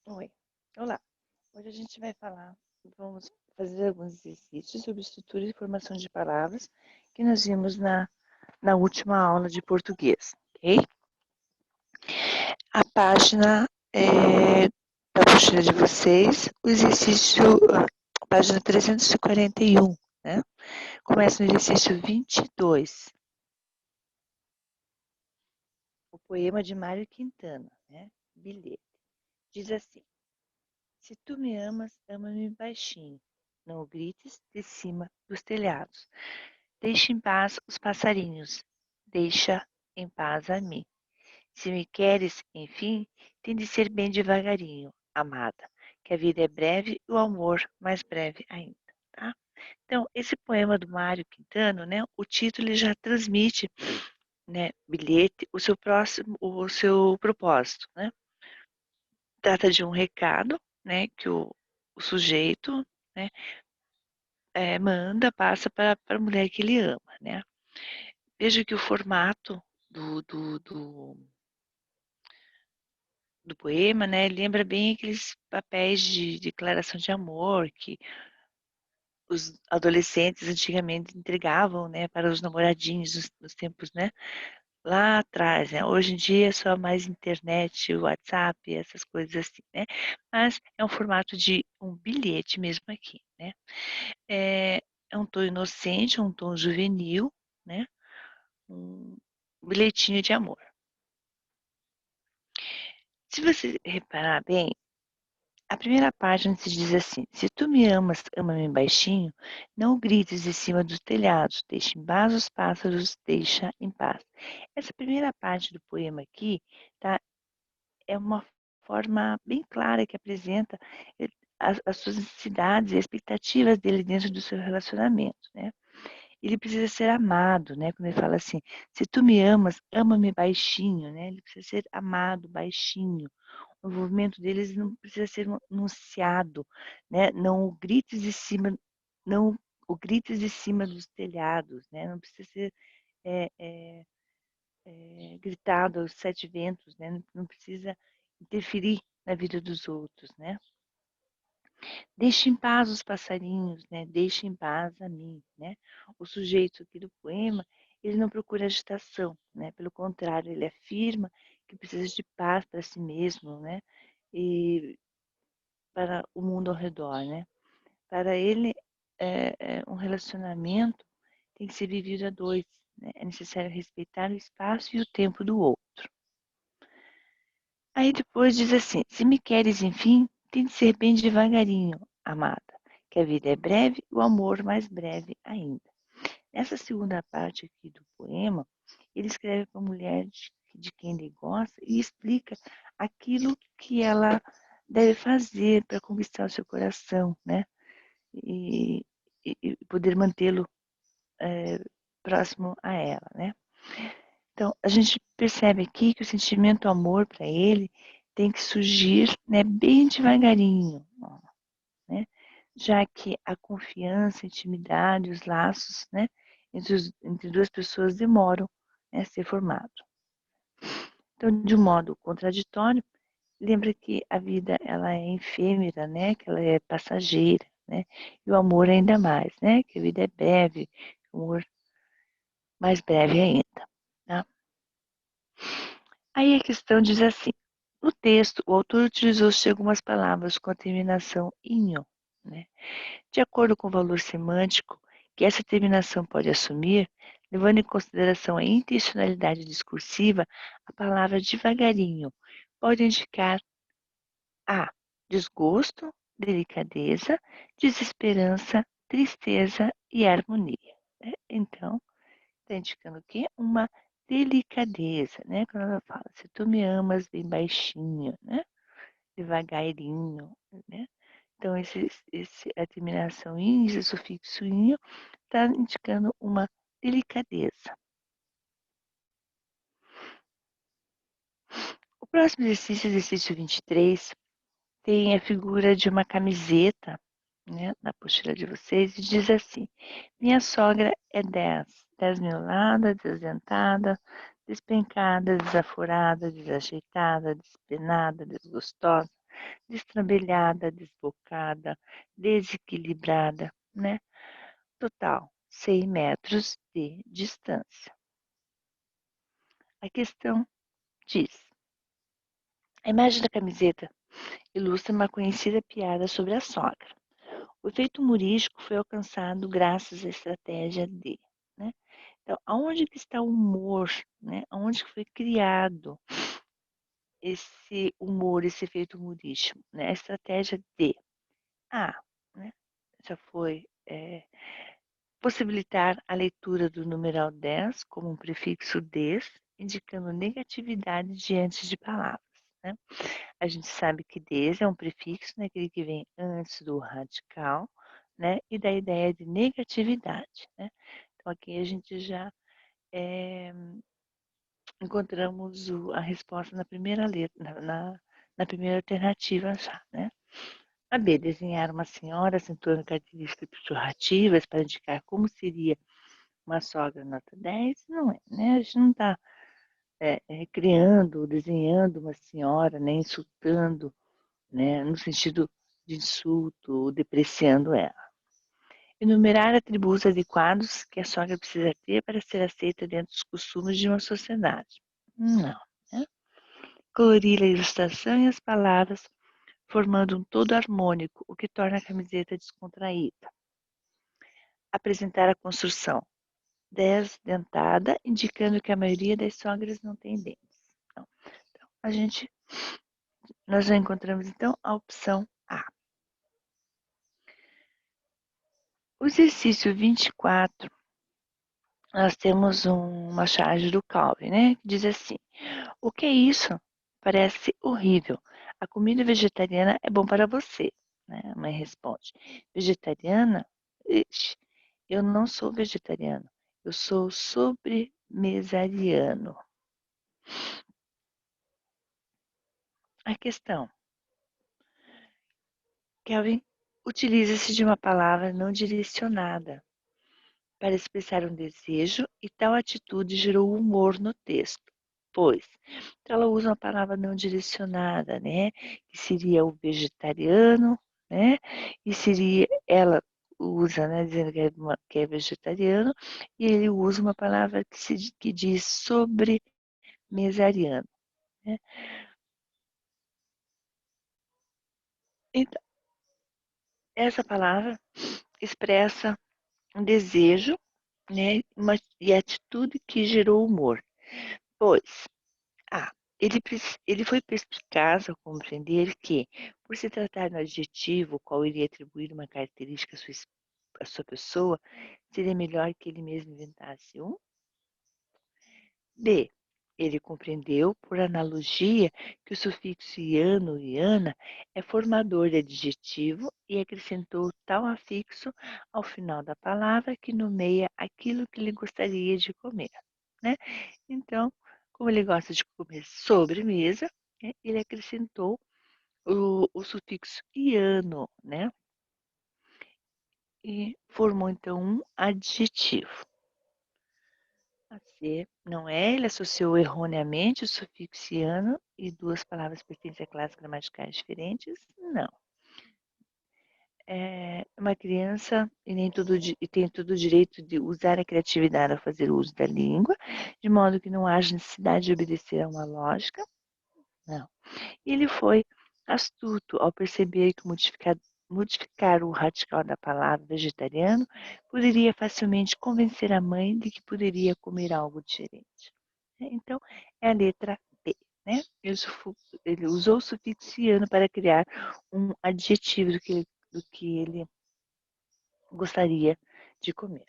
Oi, olá. Hoje a gente vai vamos fazer alguns exercícios sobre estrutura e formação de palavras que nós vimos na última aula de português, ok? A página da apostila de vocês, o exercício, página 341, né? Começa no exercício 22, o poema de Mário Quintana, né? Bilhete. Diz assim: se tu me amas, ama-me baixinho. Não o grites de cima dos telhados. Deixa em paz os passarinhos. Deixa em paz a mim. Se me queres, enfim, tem de ser bem devagarinho, amada, que a vida é breve e o amor mais breve ainda, tá? Então, esse poema do Mário Quintana, né, o título ele já transmite, né, bilhete, o seu propósito, né? Trata de um recado, né, que o sujeito, né, passa para a mulher que ele ama, né? Veja que o formato do, do, do, do poema, né, lembra bem aqueles papéis de declaração de amor que os adolescentes antigamente entregavam, né, para os namoradinhos nos tempos, né, lá atrás, né? Hoje em dia é só mais internet, WhatsApp, essas coisas assim, né? Mas é um formato de um bilhete mesmo aqui, né? É, é um tom inocente, um tom juvenil, né? Um bilhetinho de amor. Se você reparar bem, a primeira página se diz assim: se tu me amas, ama-me baixinho, não grites de cima dos telhados, deixa em paz os pássaros, deixa em paz. Essa primeira parte do poema aqui, tá, é uma forma bem clara que apresenta as suas necessidades e expectativas dele dentro do seu relacionamento, né? Ele precisa ser amado, né? Quando ele fala assim, se tu me amas, ama-me baixinho, né? Ele precisa ser amado baixinho. O envolvimento deles não precisa ser anunciado, né? Não o grites de cima, não o grites de cima dos telhados, né? Não precisa ser é, é, gritado aos sete ventos, né? Não precisa interferir na vida dos outros, né? Deixe em paz os passarinhos, né? Deixe em paz a mim, né? O sujeito aqui do poema, ele não procura agitação, né? Pelo contrário, ele afirma que precisa de paz para si mesmo, né? E para o mundo ao redor, né? Para ele, um relacionamento tem que ser vivido a dois, né? É necessário respeitar o espaço e o tempo do outro. Aí depois diz assim: se me queres, enfim, tem de ser bem devagarinho, amada, que a vida é breve, o amor mais breve ainda. Nessa segunda parte aqui do poema, ele escreve para a mulher de quem ele gosta e explica aquilo que ela deve fazer para conquistar o seu coração, né? E, e poder mantê-lo próximo a ela, né? Então, a gente percebe aqui que o sentimento amor para ele tem que surgir, né, bem devagarinho, né? Já que a confiança, a intimidade, os laços, né, entre duas pessoas demoram, né, a ser formado. Então, de um modo contraditório, lembra que a vida ela é efêmera, né, que ela é passageira, né, e o amor ainda mais, né, que a vida é breve, o amor mais breve ainda, tá? Aí a questão diz assim: no texto, o autor utilizou-se algumas palavras com a terminação inho, né? De acordo com o valor semântico que essa terminação pode assumir, levando em consideração a intencionalidade discursiva, a palavra devagarinho pode indicar a desgosto, delicadeza, desesperança, tristeza e harmonia, né? Então, está indicando o quê? Uma delicadeza, né? Quando ela fala, se tu me amas bem baixinho, né? Devagarinho, né? Então, a terminação in, esse sufixo inho, está indicando uma delicadeza. O próximo exercício 23, tem a figura de uma camiseta, né, na apostila de vocês, e diz assim: minha sogra é 10 miolada, desdentada, despencada, desaforada, desajeitada, despenada, desgostosa, destrambelhada, desbocada, desequilibrada, né? Total, 100 metros de distância. A questão diz: a imagem da camiseta ilustra uma conhecida piada sobre a sogra. O efeito humorístico foi alcançado graças à estratégia de, né? Então, aonde que está o humor, né? Aonde que foi criado esse humor, esse efeito humorístico, né? A estratégia de, né? Já foi possibilitar a leitura do numeral 10 como um prefixo des, indicando negatividade diante de palavras, né? A gente sabe que des é um prefixo, né? Aquele que vem antes do radical, né? E da ideia de negatividade, né? Então, aqui a gente já encontramos a resposta na primeira letra, na primeira alternativa já, né? A B, desenhar uma senhora acentuando características pejorativas para indicar como seria uma sogra nota 10, não é, né? A gente não está criando, desenhando uma senhora, né? Insultando, né? No sentido de insulto ou depreciando ela. Enumerar atributos adequados que a sogra precisa ter para ser aceita dentro dos costumes de uma sociedade. Não, né? Colorir a ilustração e as palavras, formando um todo harmônico, o que torna a camiseta descontraída. Apresentar a construção desdentada, indicando que a maioria das sogras não tem dentes. Então, nós já encontramos então a opção A. O exercício 24, nós temos uma charge do Calvin, né? Que diz assim: o que é isso? Parece horrível. A comida vegetariana é bom para você, né? A mãe responde: vegetariana? Ixi, eu não sou vegetariano. Eu sou sobremesariano. A questão: Kelvin utiliza-se de uma palavra não direcionada para expressar um desejo e tal atitude gerou humor no texto, pois então ela usa uma palavra não direcionada, né, que seria o vegetariano, né, e seria ela usa, né, dizendo que é vegetariano, e ele usa uma palavra que diz sobre mesariano, né? Então, essa palavra expressa um desejo, né, e atitude que gerou humor, pois ele, ele foi perspicaz ao compreender que, por se tratar de um adjetivo qual iria atribuir uma característica à sua pessoa, seria melhor que ele mesmo inventasse um. B. Ele compreendeu, por analogia, que o sufixo iano e iana é formador de adjetivo e acrescentou tal afixo ao final da palavra que nomeia aquilo que ele gostaria de comer, né? Então, como ele gosta de comer sobremesa, né, ele acrescentou o sufixo iano, né? E formou então um adjetivo. A C, não é? Ele associou erroneamente o sufixo iano e duas palavras pertencem a classes gramaticais diferentes? Não. É uma criança e tem todo o direito de usar a criatividade ao fazer uso da língua, de modo que não haja necessidade de obedecer a uma lógica? Não. Ele foi astuto ao perceber que modificar o radical da palavra vegetariano poderia facilmente convencer a mãe de que poderia comer algo diferente. Então, é a letra B, né? Ele usou o sufixo iano para criar um adjetivo do que ele gostaria de comer.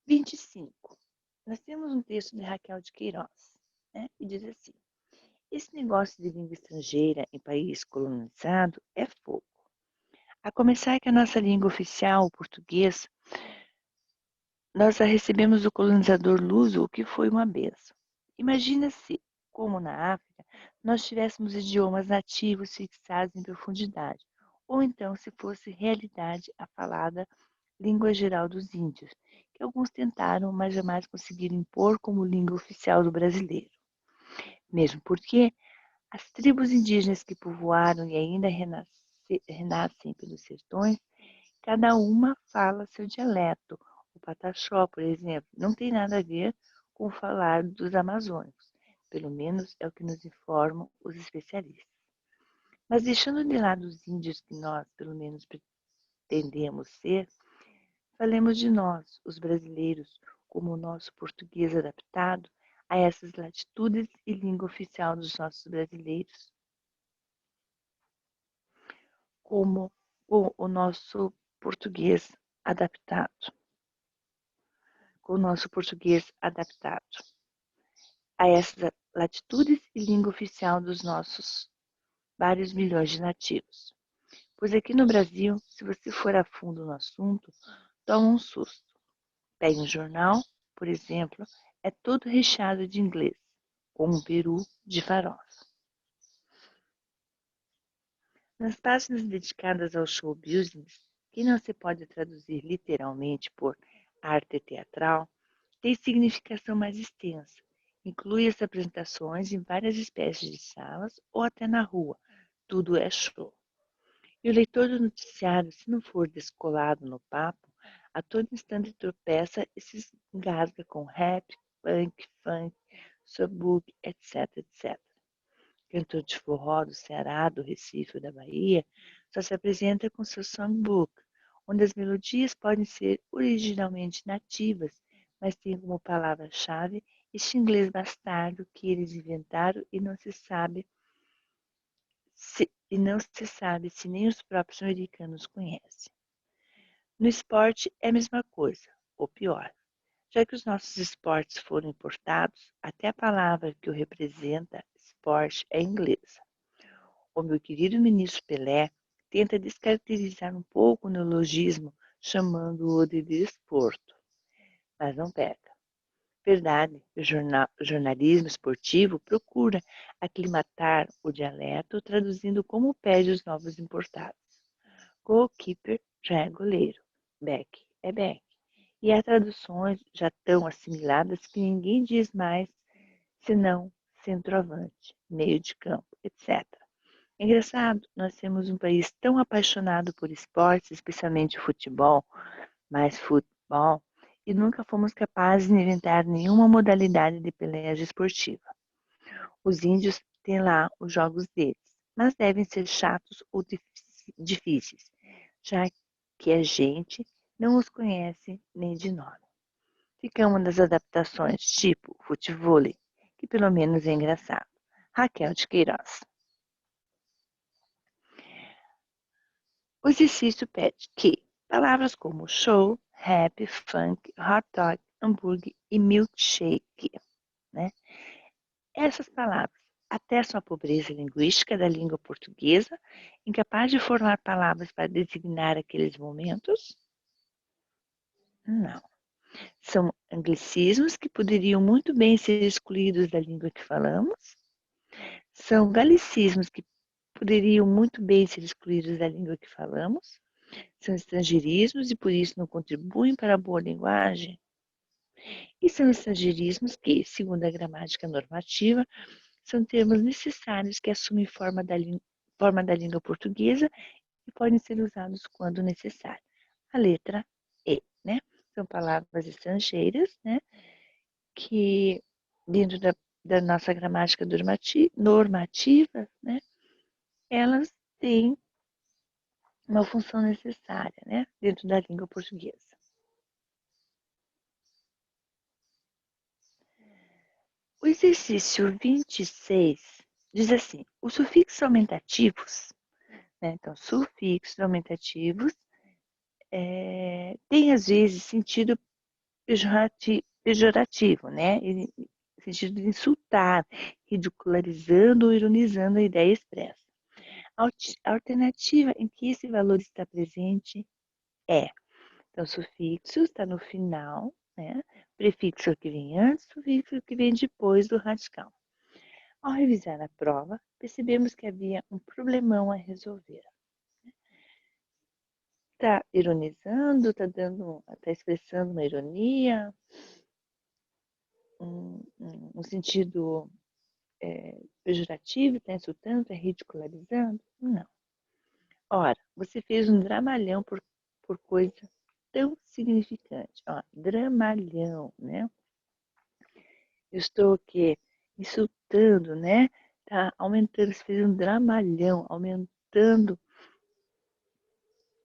25. Nós temos um texto de Raquel de Queiroz, né? Que diz assim: esse negócio de língua estrangeira em país colonizado é fogo. A começar que a nossa língua oficial, o português, nós a recebemos do colonizador luso, o que foi uma benção. Imagina se, como na África, nós tivéssemos idiomas nativos fixados em profundidade, ou então se fosse realidade a falada língua geral dos índios, que alguns tentaram, mas jamais conseguiram impor como língua oficial do brasileiro. Mesmo porque as tribos indígenas que povoaram e ainda renascem pelos sertões, cada uma fala seu dialeto. O pataxó, por exemplo, não tem nada a ver com o falar dos amazônicos. Pelo menos é o que nos informam os especialistas. Mas deixando de lado os índios que nós, pelo menos, pretendemos ser, falemos de nós, os brasileiros, como o nosso português adaptado a essas latitudes e língua oficial dos nossos brasileiros, como o nosso português adaptado, com o nosso português adaptado a essas latitudes e língua oficial dos nossos vários milhões de nativos. Pois aqui no Brasil, se você for a fundo no assunto, toma um susto. Pegue um jornal, por exemplo, é todo recheado de inglês, como um peru de farofa. Nas páginas dedicadas ao show business, que não se pode traduzir literalmente por arte teatral, tem significação mais extensa. Inclui as apresentações em várias espécies de salas ou até na rua. Tudo é show. E o leitor do noticiário, se não for descolado no papo, a todo instante tropeça e se engasga com rap, punk, funk, subbook, etc, etc. Cantor de forró do Ceará, do Recife ou da Bahia, só se apresenta com seu songbook, onde as melodias podem ser originalmente nativas, mas têm como palavra-chave este inglês bastardo que eles inventaram e não se sabe se nem os próprios americanos conhecem. No esporte é a mesma coisa, ou pior. Já que os nossos esportes foram importados, até a palavra que o representa, esporte, é inglesa. O meu querido ministro Pelé tenta descaracterizar um pouco o neologismo, chamando-o de desporto, mas não pega. Verdade, o jornalismo esportivo procura aclimatar o dialeto, traduzindo como pede os novos importados. Goalkeeper já é goleiro, back é back. E há traduções já tão assimiladas que ninguém diz mais senão centroavante, meio de campo, etc. É engraçado, nós temos um país tão apaixonado por esportes, especialmente futebol, mais futebol, e nunca fomos capazes de inventar nenhuma modalidade de peleja esportiva. Os índios têm lá os jogos deles, mas devem ser chatos ou difíceis, já que a gente não os conhece nem de nome. Fica uma das adaptações, tipo futevôlei, que pelo menos é engraçado. Raquel de Queiroz. O exercício pede que palavras como show, rap, funk, hot dog, hambúrguer e milkshake, né? Essas palavras atestam a pobreza linguística da língua portuguesa, incapaz de formar palavras para designar aqueles momentos? Não. São anglicismos que poderiam muito bem ser excluídos da língua que falamos? São galicismos que poderiam muito bem ser excluídos da língua que falamos? São estrangeirismos e por isso não contribuem para a boa linguagem? E são estrangeirismos que, segundo a gramática normativa, são termos necessários que assumem forma da língua portuguesa e podem ser usados quando necessário. A letra E, né? São palavras estrangeiras, né? Que dentro da nossa gramática normativa, né? Elas têm uma função necessária, né? Dentro da língua portuguesa. O exercício 26 diz assim, os sufixos aumentativos, né? Então, sufixos aumentativos têm às vezes sentido pejorativo, né? Sentido de insultar, ridicularizando ou ironizando a ideia expressa. A alternativa em que esse valor está presente é, então, o sufixo está no final, né? Prefixo que vem antes, sufixo que vem depois do radical. Ao revisar a prova, percebemos que havia um problemão a resolver. Está ironizando, está expressando uma ironia, um sentido pejorativo, está insultando, está ridicularizando? Não. Ora, você fez um dramalhão por coisa tão significante. Ó, dramalhão, né? Eu estou aqui insultando, né? Tá aumentando, você fez um dramalhão, aumentando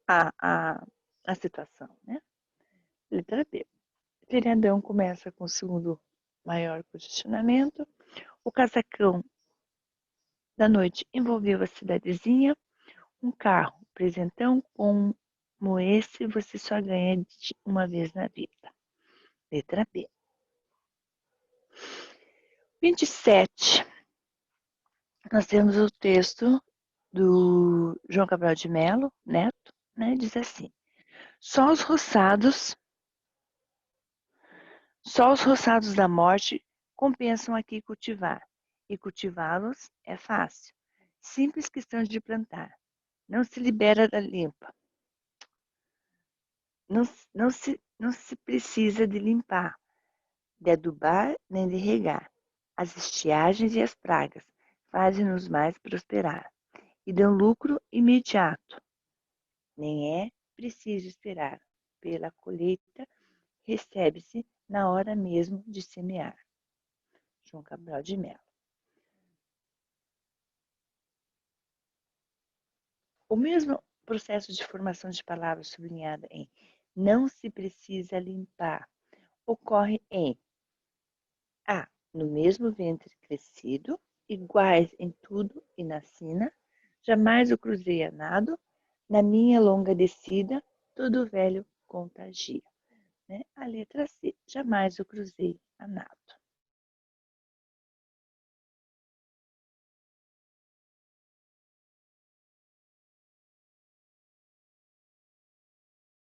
a situação, né? Letra B. Feriadão começa com o segundo maior posicionamento. O casacão da noite envolveu a cidadezinha. Um carro, presentão como esse você só ganha uma vez na vida. Letra B. 27. Nós temos o texto do João Cabral de Melo, Neto, né? Diz assim: só os roçados da morte compensam aqui cultivar, e cultivá-los é fácil. Simples questão de plantar. Não se libera da limpa. Não se precisa de limpar, de adubar nem de regar. As estiagens e as pragas fazem-nos mais prosperar e dão lucro imediato. Nem é preciso esperar. Pela colheita, recebe-se na hora mesmo de semear. João Cabral de Melo. O mesmo processo de formação de palavras sublinhada em não se precisa limpar ocorre em A. No mesmo ventre crescido, iguais em tudo e na sina, jamais o cruzei a nado, na minha longa descida, todo velho contagia. Né? A letra C, jamais o cruzei a nado.